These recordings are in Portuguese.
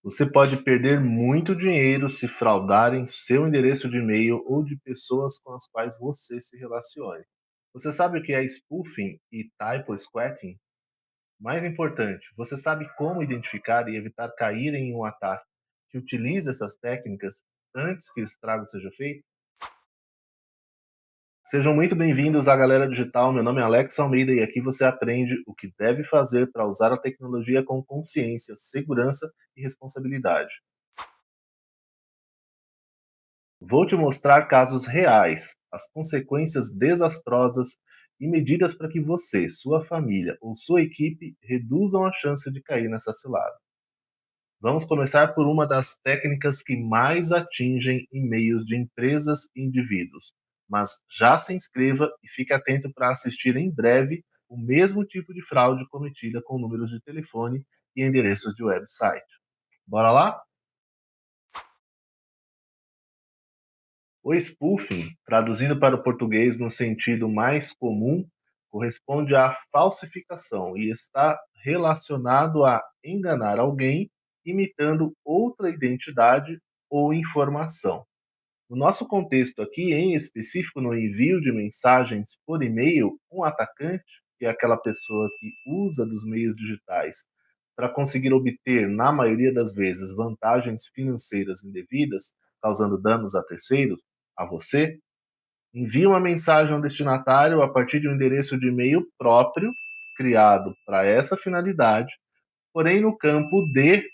Você pode perder muito dinheiro se fraudarem seu endereço de e-mail ou de pessoas com as quais você se relacione. Você sabe o que é spoofing e typo-squatting? Mais importante, você sabe como identificar e evitar cair em um ataque que utiliza essas técnicas antes que o estrago seja feito? Sejam muito bem-vindos à Galera Digital. Meu nome é Alex Almeida e aqui você aprende o que deve fazer para usar a tecnologia com consciência, segurança e responsabilidade. Vou te mostrar casos reais, as consequências desastrosas e medidas para que você, sua família ou sua equipe reduzam a chance de cair nessa cilada. Vamos começar por uma das técnicas que mais atingem e-mails de empresas e indivíduos. Mas já se inscreva e fique atento para assistir em breve o mesmo tipo de fraude cometida com números de telefone e endereços de website. Bora lá? O spoofing, traduzido para o português no sentido mais comum, corresponde à falsificação e está relacionado a enganar alguém imitando outra identidade ou informação. No nosso contexto aqui, em específico no envio de mensagens por e-mail, um atacante, que é aquela pessoa que usa dos meios digitais para conseguir obter, na maioria das vezes, vantagens financeiras indevidas, causando danos a terceiros, a você, envia uma mensagem ao destinatário a partir de um endereço de e-mail próprio, criado para essa finalidade, porém no campo D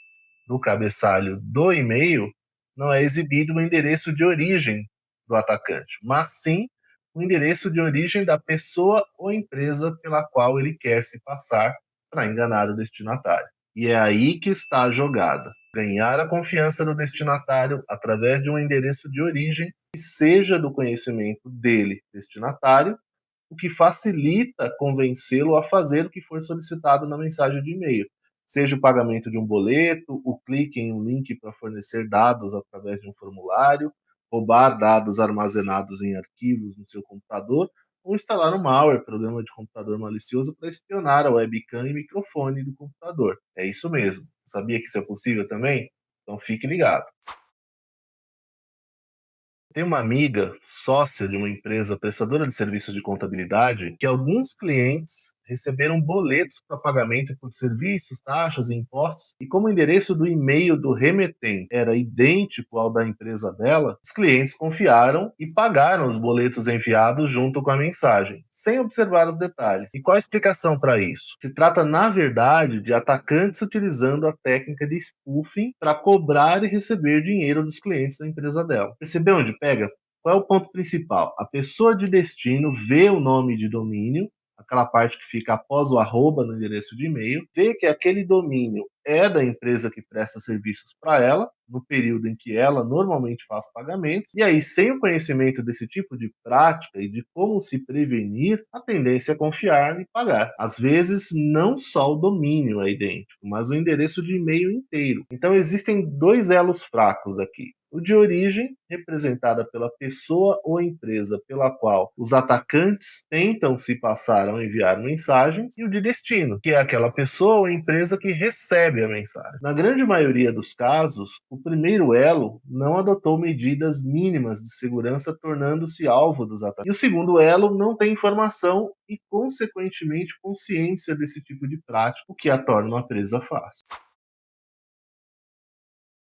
do cabeçalho do e-mail não é exibido o endereço de origem do atacante, mas sim o endereço de origem da pessoa ou empresa pela qual ele quer se passar para enganar o destinatário. E é aí que está a jogada. Ganhar a confiança do destinatário através de um endereço de origem que seja do conhecimento dele, destinatário, o que facilita convencê-lo a fazer o que for solicitado na mensagem de e-mail, seja o pagamento de um boleto, o clique em um link para fornecer dados através de um formulário, roubar dados armazenados em arquivos no seu computador, ou instalar um malware, programa de computador malicioso, para espionar a webcam e microfone do computador. É isso mesmo. Sabia que isso é possível também? Então fique ligado. Tem uma amiga, sócia de uma empresa prestadora de serviços de contabilidade, que alguns clientes receberam boletos para pagamento por serviços, taxas e impostos, e como o endereço do e-mail do remetente era idêntico ao da empresa dela, os clientes confiaram e pagaram os boletos enviados junto com a mensagem, sem observar os detalhes. E qual a explicação para isso? Se trata, na verdade, de atacantes utilizando a técnica de spoofing para cobrar e receber dinheiro dos clientes da empresa dela. Percebeu onde pega? Qual é o ponto principal? A pessoa de destino vê o nome de domínio, aquela parte que fica após o arroba no endereço de e-mail, vê que aquele domínio é da empresa que presta serviços para ela, no período em que ela normalmente faz pagamentos, e aí, sem o conhecimento desse tipo de prática e de como se prevenir, a tendência é confiar e pagar. Às vezes, não só o domínio é idêntico, mas o endereço de e-mail inteiro. Então, existem dois elos fracos aqui. O de origem, representada pela pessoa ou empresa pela qual os atacantes tentam se passar ao enviar mensagens, e o de destino, que é aquela pessoa ou empresa que recebe a mensagem. Na grande maioria dos casos, o primeiro elo não adotou medidas mínimas de segurança, tornando-se alvo dos atacantes. E o segundo elo não tem informação e, consequentemente, consciência desse tipo de prática, o que a torna uma presa fácil.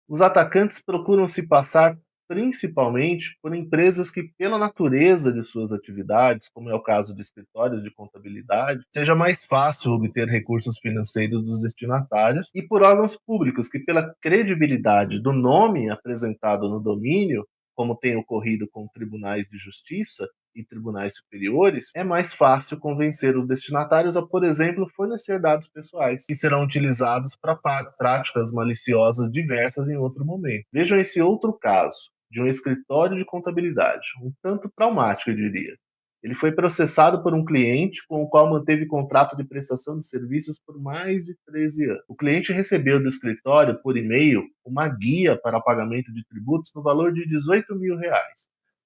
Os atacantes procuram se passar principalmente por empresas que, pela natureza de suas atividades, como é o caso de escritórios de contabilidade, seja mais fácil obter recursos financeiros dos destinatários, e por órgãos públicos que, pela credibilidade do nome apresentado no domínio, como tem ocorrido com tribunais de justiça e tribunais superiores, é mais fácil convencer os destinatários a, por exemplo, fornecer dados pessoais, que serão utilizados para práticas maliciosas diversas em outro momento. Vejam esse outro caso, de um escritório de contabilidade, um tanto traumático, eu diria. Ele foi processado por um cliente com o qual manteve contrato de prestação de serviços por mais de 13 anos. O cliente recebeu do escritório, por e-mail, uma guia para pagamento de tributos no valor de R$ 18.000.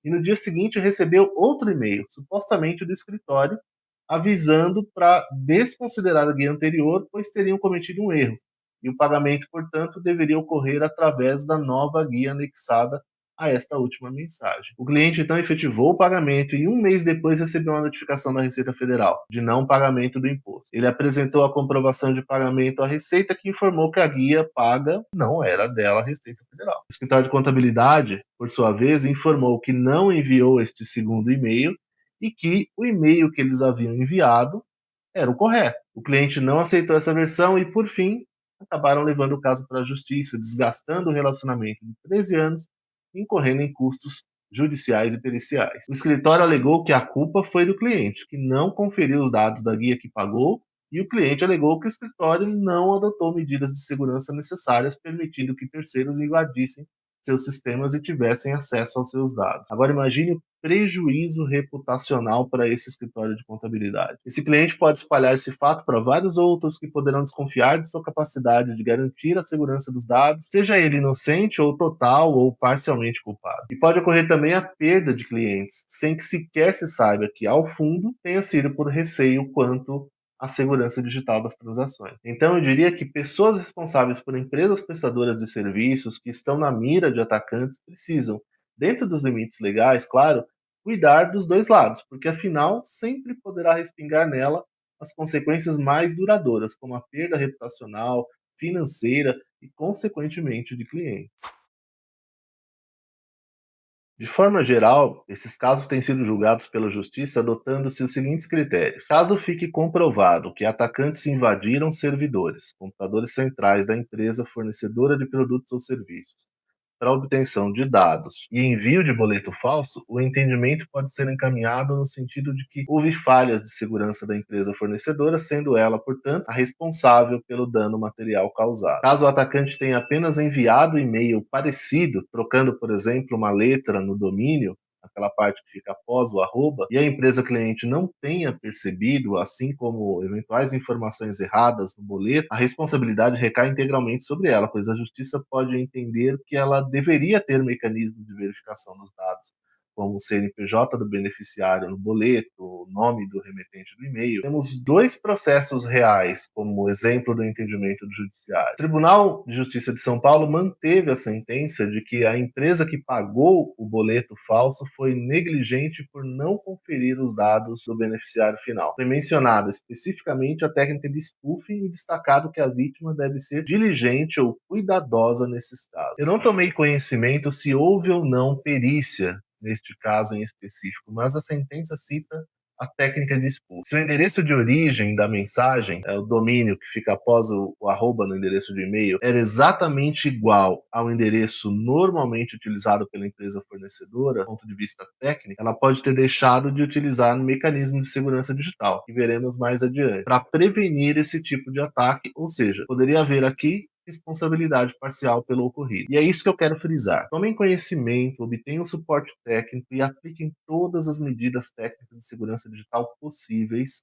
E no dia seguinte recebeu outro e-mail, supostamente do escritório, avisando para desconsiderar a guia anterior, pois teriam cometido um erro. e o pagamento, portanto, deveria ocorrer através da nova guia anexada a esta última mensagem. O cliente então efetivou o pagamento e um mês depois recebeu uma notificação da Receita Federal de não pagamento do imposto. Ele apresentou a comprovação de pagamento à Receita, que informou que a guia paga não era dela, a Receita Federal. O escritório de contabilidade, por sua vez, informou que não enviou este segundo e-mail e que o e-mail que eles haviam enviado era o correto. O cliente não aceitou essa versão e, por fim, acabaram levando o caso para a justiça, desgastando o relacionamento de 13 anos, incorrendo em custos judiciais e periciais. O escritório alegou que a culpa foi do cliente, que não conferiu os dados da guia que pagou, e o cliente alegou que o escritório não adotou medidas de segurança necessárias, permitindo que terceiros invadissem seus sistemas e tivessem acesso aos seus dados. Agora imagine o prejuízo reputacional para esse escritório de contabilidade. Esse cliente pode espalhar esse fato para vários outros que poderão desconfiar de sua capacidade de garantir a segurança dos dados, seja ele inocente ou total ou parcialmente culpado. E pode ocorrer também a perda de clientes, sem que sequer se saiba que, ao fundo, tenha sido por receio quanto a segurança digital das transações. Então, eu diria que pessoas responsáveis por empresas prestadoras de serviços que estão na mira de atacantes precisam, dentro dos limites legais, claro, cuidar dos dois lados, porque afinal sempre poderá respingar nela as consequências mais duradouras, como a perda reputacional, financeira e, consequentemente, de cliente. De forma geral, esses casos têm sido julgados pela justiça adotando-se os seguintes critérios. Caso fique comprovado que atacantes invadiram servidores, computadores centrais da empresa fornecedora de produtos ou serviços, para obtenção de dados e envio de boleto falso, o entendimento pode ser encaminhado no sentido de que houve falhas de segurança da empresa fornecedora, sendo ela, portanto, a responsável pelo dano material causado. Caso o atacante tenha apenas enviado e-mail parecido, trocando, por exemplo, uma letra no domínio, aquela parte que fica após o arroba, e a empresa cliente não tenha percebido, assim como eventuais informações erradas no boleto, a responsabilidade recai integralmente sobre ela, pois a justiça pode entender que ela deveria ter mecanismos de verificação dos dados, como o CNPJ do beneficiário no boleto, o nome do remetente do e-mail. Temos dois processos reais como exemplo do entendimento do judiciário. O Tribunal de Justiça de São Paulo manteve a sentença de que a empresa que pagou o boleto falso foi negligente por não conferir os dados do beneficiário final. Foi mencionada especificamente a técnica de spoofing e destacado que a vítima deve ser diligente ou cuidadosa nesses casos. Eu não tomei conhecimento se houve ou não perícia neste caso em específico, mas a sentença cita a técnica de spoofing. Se o endereço de origem da mensagem, o domínio que fica após o arroba no endereço de e-mail, era exatamente igual ao endereço normalmente utilizado pela empresa fornecedora, do ponto de vista técnico, ela pode ter deixado de utilizar um mecanismo de segurança digital, que veremos mais adiante, para prevenir esse tipo de ataque, ou seja, poderia haver aqui responsabilidade parcial pelo ocorrido. E é isso que eu quero frisar. Tomem conhecimento, obtenham suporte técnico e apliquem todas as medidas técnicas de segurança digital possíveis.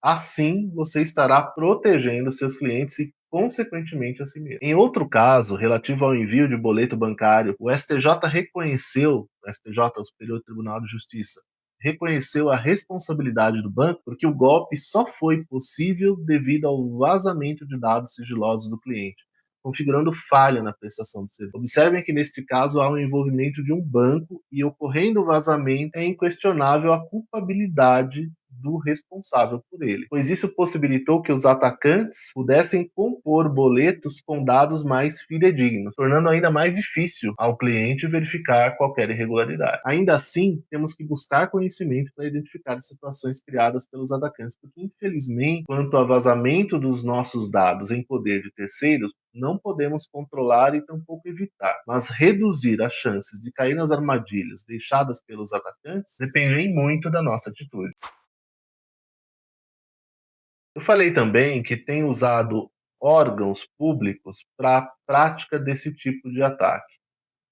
Assim, você estará protegendo seus clientes e, consequentemente, a si mesmo. Em outro caso, relativo ao envio de boleto bancário, o STJ reconheceu, o STJ, o Superior Tribunal de Justiça, reconheceu a responsabilidade do banco porque o golpe só foi possível devido ao vazamento de dados sigilosos do cliente, configurando falha na prestação do serviço. Observem que neste caso há um envolvimento de um banco e, ocorrendo o vazamento, é inquestionável a culpabilidade do responsável por ele, pois isso possibilitou que os atacantes pudessem compor boletos com dados mais fidedignos, tornando ainda mais difícil ao cliente verificar qualquer irregularidade. Ainda assim, temos que buscar conhecimento para identificar as situações criadas pelos atacantes, porque infelizmente, quanto ao vazamento dos nossos dados em poder de terceiros, não podemos controlar e tampouco evitar, mas reduzir as chances de cair nas armadilhas deixadas pelos atacantes dependem muito da nossa atitude. Eu falei também que tem usado órgãos públicos para a prática desse tipo de ataque.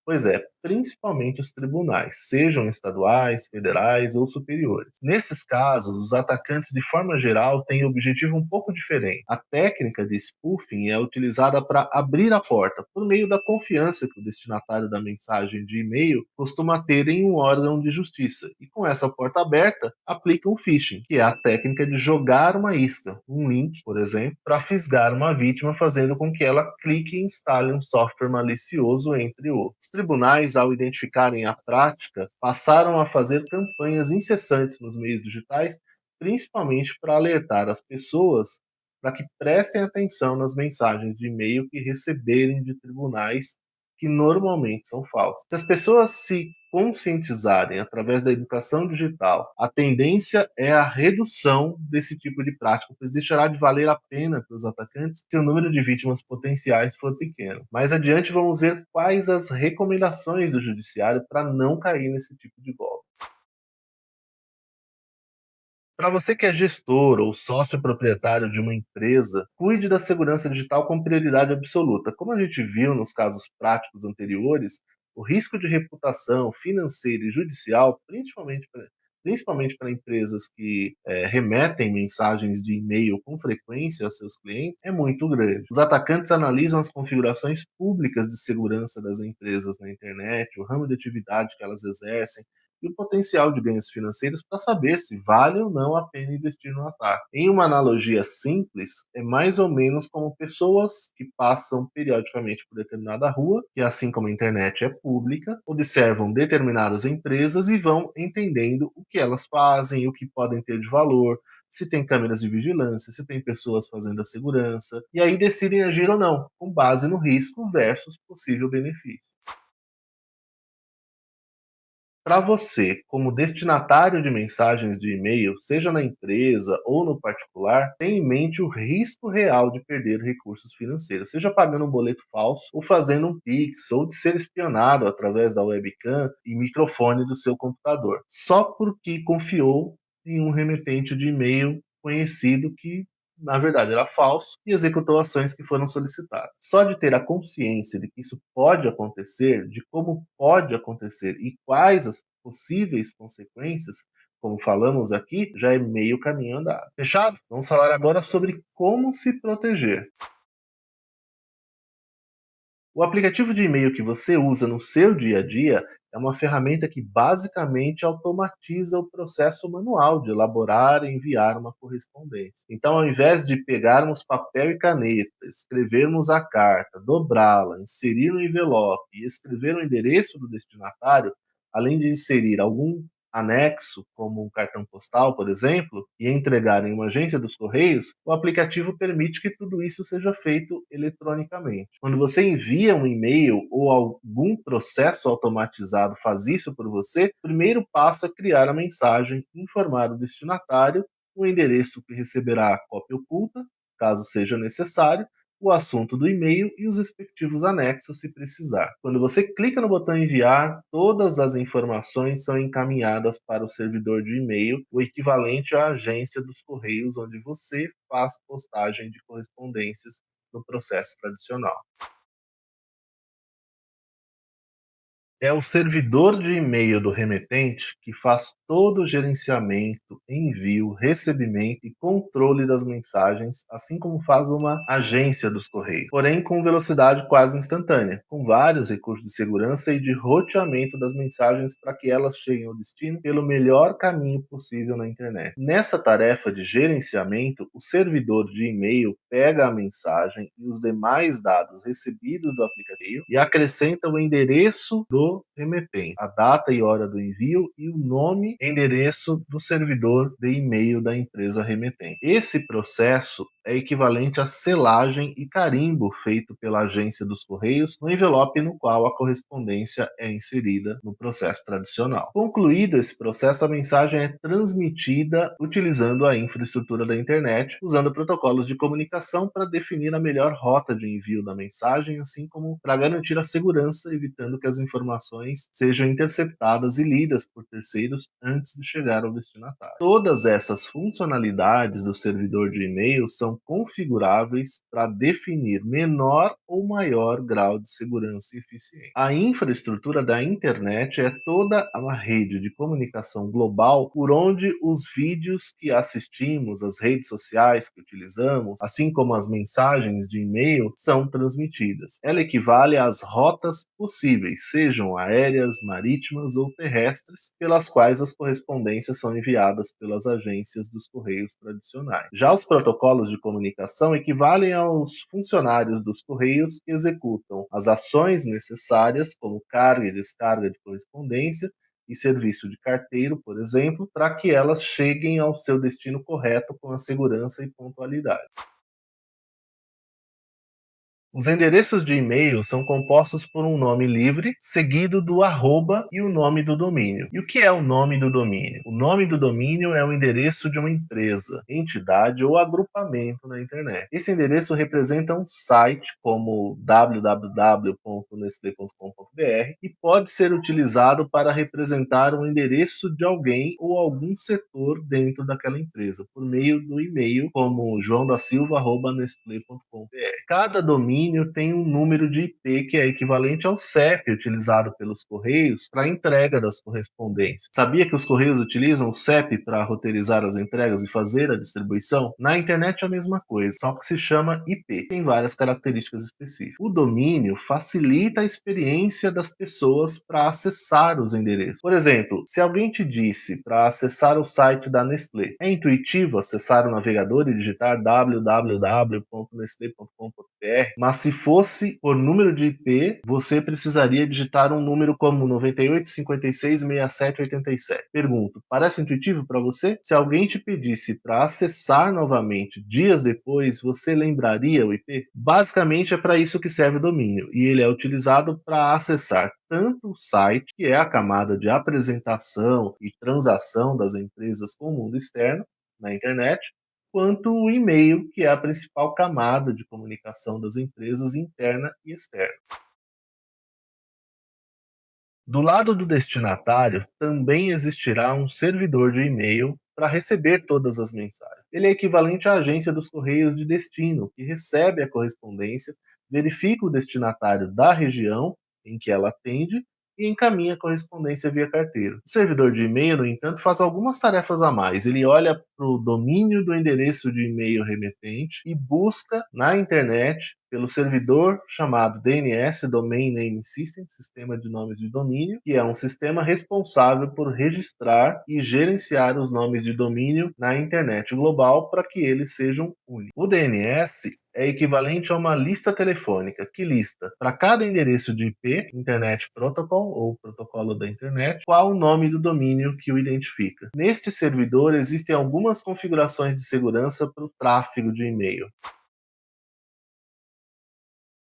Pois é, principalmente os tribunais, sejam estaduais, federais ou superiores. Nesses casos, os atacantes, de forma geral, têm um objetivo um pouco diferente. A técnica de spoofing é utilizada para abrir a porta por meio da confiança que o destinatário da mensagem de e-mail costuma ter em um órgão de justiça. E com essa porta aberta, aplica o phishing, que é a técnica de jogar uma isca, um link, por exemplo, para fisgar uma vítima, fazendo com que ela clique e instale um software malicioso, entre outros. Os tribunais, ao identificarem a prática, passaram a fazer campanhas incessantes nos meios digitais, principalmente para alertar as pessoas para que prestem atenção nas mensagens de e-mail que receberem de tribunais, que normalmente são falsas. Se as pessoas se conscientizarem através da educação digital, a tendência é a redução desse tipo de prática, pois deixará de valer a pena para os atacantes se o número de vítimas potenciais for pequeno. Mais adiante vamos ver quais as recomendações do judiciário para não cair nesse tipo de golpe. Para você que é gestor ou sócio proprietário de uma empresa, cuide da segurança digital com prioridade absoluta. Como a gente viu nos casos práticos anteriores, o risco de reputação financeira e judicial, principalmente para empresas que remetem mensagens de e-mail com frequência a seus clientes, é muito grande. Os atacantes analisam as configurações públicas de segurança das empresas na internet, o ramo de atividade que elas exercem, e o potencial de ganhos financeiros para saber se vale ou não a pena investir no ataque. Em uma analogia simples, é mais ou menos como pessoas que passam periodicamente por determinada rua, que assim como a internet é pública, observam determinadas empresas e vão entendendo o que elas fazem, o que podem ter de valor, se tem câmeras de vigilância, se tem pessoas fazendo a segurança, e aí decidem agir ou não, com base no risco versus possível benefício. Para você, como destinatário de mensagens de e-mail, seja na empresa ou no particular, tenha em mente o risco real de perder recursos financeiros, seja pagando um boleto falso, ou fazendo um Pix, ou de ser espionado através da webcam e microfone do seu computador, só porque confiou em um remetente de e-mail conhecido que na verdade era falso, e executou ações que foram solicitadas. Só de ter a consciência de que isso pode acontecer, de como pode acontecer e quais as possíveis consequências, como falamos aqui, já é meio caminho andado. Fechado? Vamos falar agora sobre como se proteger. O aplicativo de e-mail que você usa no seu dia a dia é uma ferramenta que basicamente automatiza o processo manual de elaborar e enviar uma correspondência. Então, ao invés de pegarmos papel e caneta, escrevermos a carta, dobrá-la, inserir no envelope e escrever o endereço do destinatário, além de inserir algum anexo, como um cartão postal, por exemplo, e entregar em uma agência dos Correios, o aplicativo permite que tudo isso seja feito eletronicamente. Quando você envia um e-mail ou algum processo automatizado faz isso por você, o primeiro passo é criar a mensagem, informar o destinatário, o endereço que receberá a cópia oculta, caso seja necessário, o assunto do e-mail e os respectivos anexos, se precisar. Quando você clica no botão enviar, todas as informações são encaminhadas para o servidor de e-mail, o equivalente à agência dos Correios, onde você faz postagem de correspondências no processo tradicional. É o servidor de e-mail do remetente que faz todo o gerenciamento, envio, recebimento e controle das mensagens, assim como faz uma agência dos Correios, porém com velocidade quase instantânea, com vários recursos de segurança e de roteamento das mensagens para que elas cheguem ao destino pelo melhor caminho possível na internet. Nessa tarefa de gerenciamento, o servidor de e-mail pega a mensagem e os demais dados recebidos do aplicativo e acrescenta o endereço do remetente, a data e hora do envio e o nome e endereço do servidor de e-mail da empresa remetente. Esse processo é equivalente à selagem e carimbo feito pela agência dos Correios no envelope no qual a correspondência é inserida no processo tradicional. Concluído esse processo, a mensagem é transmitida utilizando a infraestrutura da internet, usando protocolos de comunicação para definir a melhor rota de envio da mensagem, assim como para garantir a segurança, evitando que as informações sejam interceptadas e lidas por terceiros antes de chegar ao destinatário. Todas essas funcionalidades do servidor de e-mail são são configuráveis para definir menor ou maior grau de segurança e eficiência. A infraestrutura da internet é toda uma rede de comunicação global por onde os vídeos que assistimos, as redes sociais que utilizamos, assim como as mensagens de e-mail, são transmitidas. Ela equivale às rotas possíveis, sejam aéreas, marítimas ou terrestres, pelas quais as correspondências são enviadas pelas agências dos correios tradicionais. Já os protocolos de comunicação equivalem aos funcionários dos correios que executam as ações necessárias, como carga e descarga de correspondência e serviço de carteiro, por exemplo, para que elas cheguem ao seu destino correto com a segurança e pontualidade. Os endereços de e-mail são compostos por um nome livre, seguido do arroba e o nome do domínio. E o que é o nome do domínio? O nome do domínio é o endereço de uma empresa, entidade ou agrupamento na internet. Esse endereço representa um site como www.nestle.com.br e pode ser utilizado para representar um endereço de alguém ou algum setor dentro daquela empresa, por meio do e-mail como joãodasilva@nestle.com.br. Cada domínio tem um número de IP que é equivalente ao CEP utilizado pelos Correios para a entrega das correspondências. Sabia que os Correios utilizam o CEP para roteirizar as entregas e fazer a distribuição? Na internet é a mesma coisa, só que se chama IP. Tem várias características específicas. O domínio facilita a experiência das pessoas para acessar os endereços. Por exemplo, se alguém te disse para acessar o site da Nestlé, é intuitivo acessar o navegador e digitar www.nestle.com.br, mas se fosse por número de IP, você precisaria digitar um número como 98 56 67 87. Pergunto, parece intuitivo para você? Se alguém te pedisse para acessar novamente dias depois, você lembraria o IP? Basicamente é para isso que serve o domínio, e ele é utilizado para acessar tanto o site, que é a camada de apresentação e transação das empresas com o mundo externo na internet, quanto o e-mail, que é a principal camada de comunicação das empresas interna e externa. Do lado do destinatário, também existirá um servidor de e-mail para receber todas as mensagens. Ele é equivalente à agência dos Correios de destino, que recebe a correspondência, verifica o destinatário da região em que ela atende e encaminha a correspondência via carteiro. O servidor de e-mail, no entanto, faz algumas tarefas a mais. Ele olha para o domínio do endereço de e-mail remetente e busca na internet pelo servidor chamado DNS, Domain Name System, Sistema de Nomes de Domínio, que é um sistema responsável por registrar e gerenciar os nomes de domínio na internet global para que eles sejam únicos. O DNS é equivalente a uma lista telefônica, que lista para cada endereço de IP, Internet Protocol ou protocolo da internet, qual o nome do domínio que o identifica. Neste servidor existem algumas configurações de segurança para o tráfego de e-mail.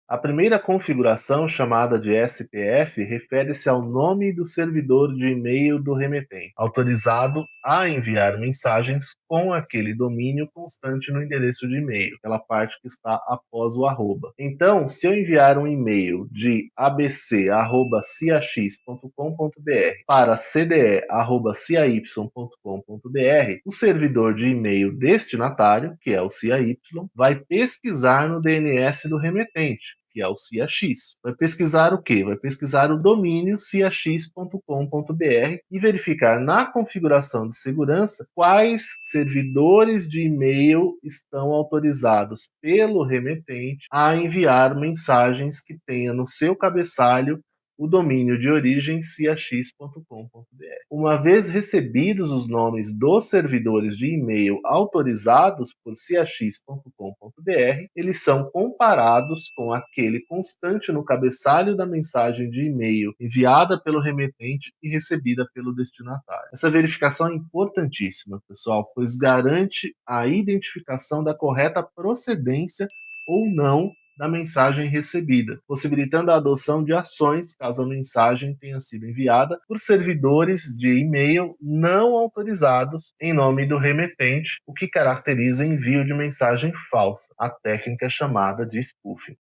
A primeira configuração, chamada de SPF, refere-se ao nome do servidor de e-mail do remetente, autorizado a enviar mensagens com aquele domínio constante no endereço de e-mail, aquela parte que está após o arroba. Então, se eu enviar um e-mail de abc@cax.com.br para cde@cay.com.br, o servidor de e-mail destinatário, que é o CAY, vai pesquisar no DNS do remetente, que é o CAX. Vai pesquisar o quê? Vai pesquisar o domínio cax.com.br e verificar na configuração de segurança quais servidores de e-mail estão autorizados pelo remetente a enviar mensagens que tenha no seu cabeçalho o domínio de origem cax.com.br. Uma vez recebidos os nomes dos servidores de e-mail autorizados por cax.com.br, eles são comparados com aquele constante no cabeçalho da mensagem de e-mail enviada pelo remetente e recebida pelo destinatário. Essa verificação é importantíssima, pessoal, pois garante a identificação da correta procedência ou não da mensagem recebida, possibilitando a adoção de ações caso a mensagem tenha sido enviada por servidores de e-mail não autorizados em nome do remetente, o que caracteriza envio de mensagem falsa, a técnica chamada de spoofing.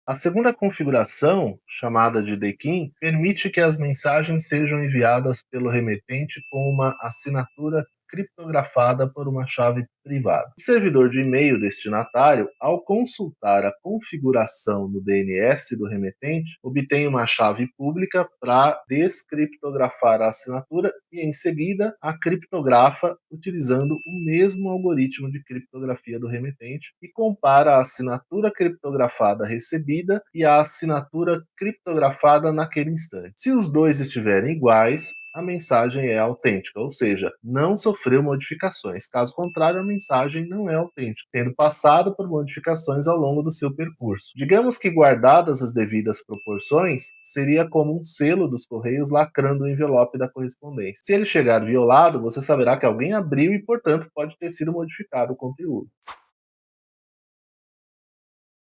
A segunda configuração, chamada de DKIM, permite que as mensagens sejam enviadas pelo remetente com uma assinatura criptografada por uma chave privada. O servidor de e-mail destinatário, ao consultar a configuração no DNS do remetente, obtém uma chave pública para descriptografar a assinatura e, em seguida, a criptografa utilizando o mesmo algoritmo de criptografia do remetente e compara a assinatura criptografada recebida e a assinatura criptografada naquele instante. Se os dois estiverem iguais, a mensagem é autêntica, ou seja, não sofreu modificações. Caso contrário, a mensagem não é autêntica, tendo passado por modificações ao longo do seu percurso. Digamos que, guardadas as devidas proporções, seria como um selo dos correios lacrando o envelope da correspondência. Se ele chegar violado, você saberá que alguém abriu e, portanto, pode ter sido modificado o conteúdo.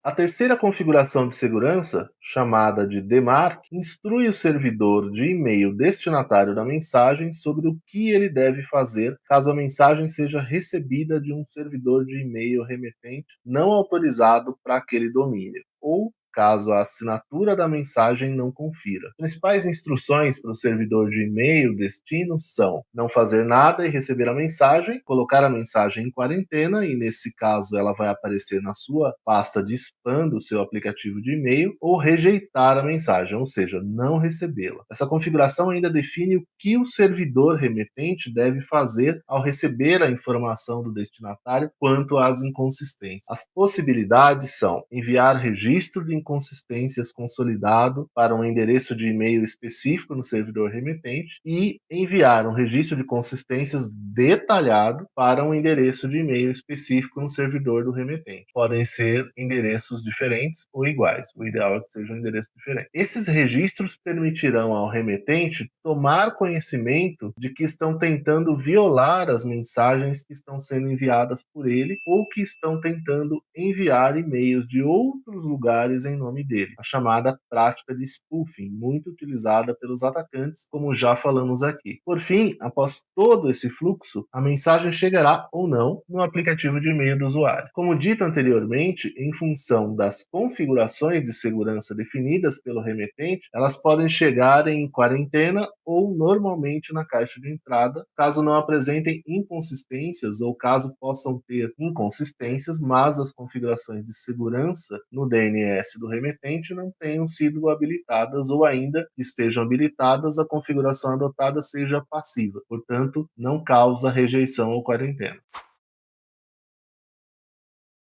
A terceira configuração de segurança, chamada de DMARC, instrui o servidor de e-mail destinatário da mensagem sobre o que ele deve fazer caso a mensagem seja recebida de um servidor de e-mail remetente não autorizado para aquele domínio, ou caso a assinatura da mensagem não confira. As principais instruções para o servidor de e-mail destino são: não fazer nada e receber a mensagem, colocar a mensagem em quarentena, e nesse caso ela vai aparecer na sua pasta de spam do seu aplicativo de e-mail, ou rejeitar a mensagem, ou seja, não recebê-la. Essa configuração ainda define o que o servidor remetente deve fazer ao receber a informação do destinatário quanto às inconsistências. As possibilidades são enviar registro de inconsistências consolidado para um endereço de e-mail específico no servidor remetente e enviar um registro de consistências detalhado para um endereço de e-mail específico no servidor do remetente. Podem ser endereços diferentes ou iguais. O ideal é que seja um endereço diferente. Esses registros permitirão ao remetente tomar conhecimento de que estão tentando violar as mensagens que estão sendo enviadas por ele ou que estão tentando enviar e-mails de outros lugares em nome dele, a chamada prática de spoofing, muito utilizada pelos atacantes, como já falamos aqui. Por fim, após todo esse fluxo, a mensagem chegará ou não no aplicativo de e-mail do usuário. Como dito anteriormente, em função das configurações de segurança definidas pelo remetente, elas podem chegar em quarentena ou normalmente na caixa de entrada, caso não apresentem inconsistências ou caso possam ter inconsistências, mas as configurações de segurança no DNS do remetente não tenham sido habilitadas ou ainda estejam habilitadas, a configuração adotada seja passiva, portanto, não causa rejeição ou quarentena.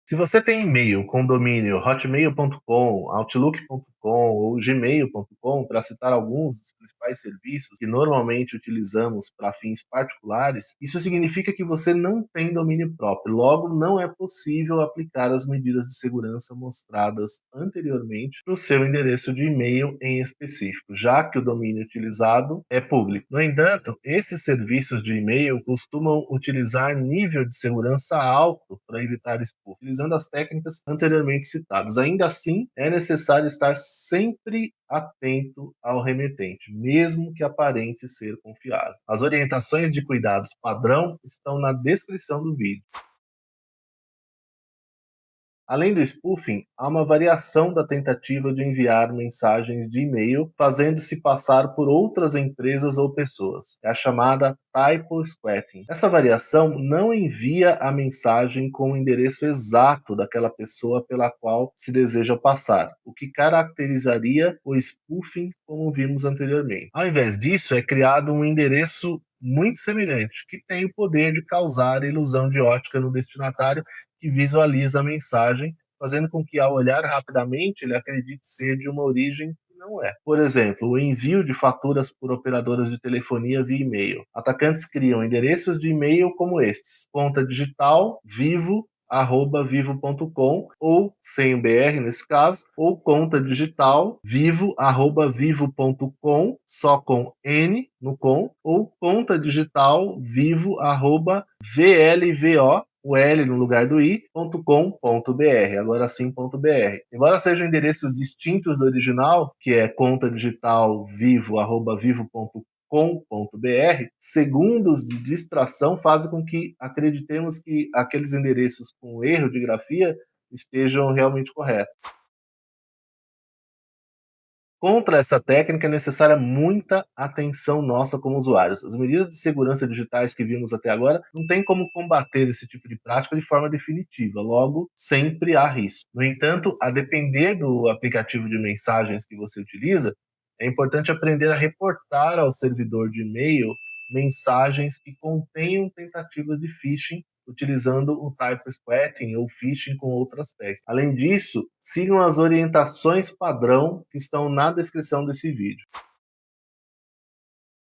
Se você tem e-mail com domínio hotmail.com, outlook.com ou gmail.com, para citar alguns dos principais serviços que normalmente utilizamos para fins particulares, isso significa que você não tem domínio próprio. Logo, não é possível aplicar as medidas de segurança mostradas anteriormente para o seu endereço de e-mail em específico, já que o domínio utilizado é público. No entanto, esses serviços de e-mail costumam utilizar nível de segurança alto para evitar spam, utilizando as técnicas anteriormente citadas. Ainda assim, é necessário estar sempre atento ao remetente, mesmo que aparente ser confiável. As orientações de cuidados padrão estão na descrição do vídeo. Além do spoofing, há uma variação da tentativa de enviar mensagens de e-mail fazendo-se passar por outras empresas ou pessoas. É a chamada typo squatting. Essa variação não envia a mensagem com o endereço exato daquela pessoa pela qual se deseja passar, o que caracterizaria o spoofing como vimos anteriormente. Ao invés disso, é criado um endereço muito semelhante, que tem o poder de causar ilusão de ótica no destinatário que visualiza a mensagem, fazendo com que, ao olhar rapidamente, ele acredite ser de uma origem que não é. Por exemplo, o envio de faturas por operadoras de telefonia via e-mail. Atacantes criam endereços de e-mail como estes: conta digital, vivo, vivo.com, ou sem o BR nesse caso, ou conta digital vivo@vivo.com, só com N no com, ou conta digital vivo@vlvo, o L no lugar do i.com.br, agora sim.br. Embora sejam endereços distintos do original, que é conta digital vivo@vivo.com.br, segundos de distração fazem com que acreditemos que aqueles endereços com erro de grafia estejam realmente corretos. Contra essa técnica é necessária muita atenção nossa como usuários. As medidas de segurança digitais que vimos até agora não tem como combater esse tipo de prática de forma definitiva, logo, sempre há risco. No entanto, a depender do aplicativo de mensagens que você utiliza, é importante aprender a reportar ao servidor de e-mail mensagens que contenham tentativas de phishing utilizando o type squatting ou phishing com outras técnicas. Além disso, sigam as orientações padrão que estão na descrição desse vídeo.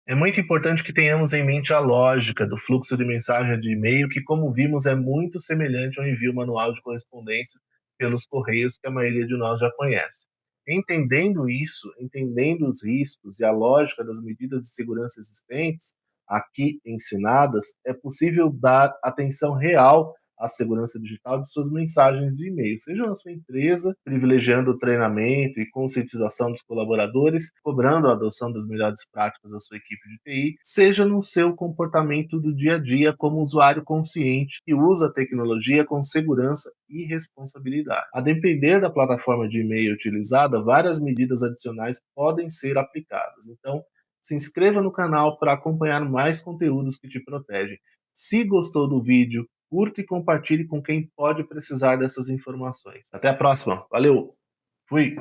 É muito importante que tenhamos em mente a lógica do fluxo de mensagem de e-mail, que, como vimos, é muito semelhante ao envio manual de correspondência pelos correios que a maioria de nós já conhece. Entendendo isso, entendendo os riscos e a lógica das medidas de segurança existentes, aqui ensinadas, é possível dar atenção real à segurança digital de suas mensagens de e-mail, seja na sua empresa, privilegiando o treinamento e conscientização dos colaboradores, cobrando a adoção das melhores práticas da sua equipe de TI, seja no seu comportamento do dia a dia como usuário consciente que usa a tecnologia com segurança e responsabilidade. A depender da plataforma de e-mail utilizada, várias medidas adicionais podem ser aplicadas. Então, se inscreva no canal para acompanhar mais conteúdos que te protegem. Se gostou do vídeo, curta e compartilhe com quem pode precisar dessas informações. Até a próxima. Valeu! Fui!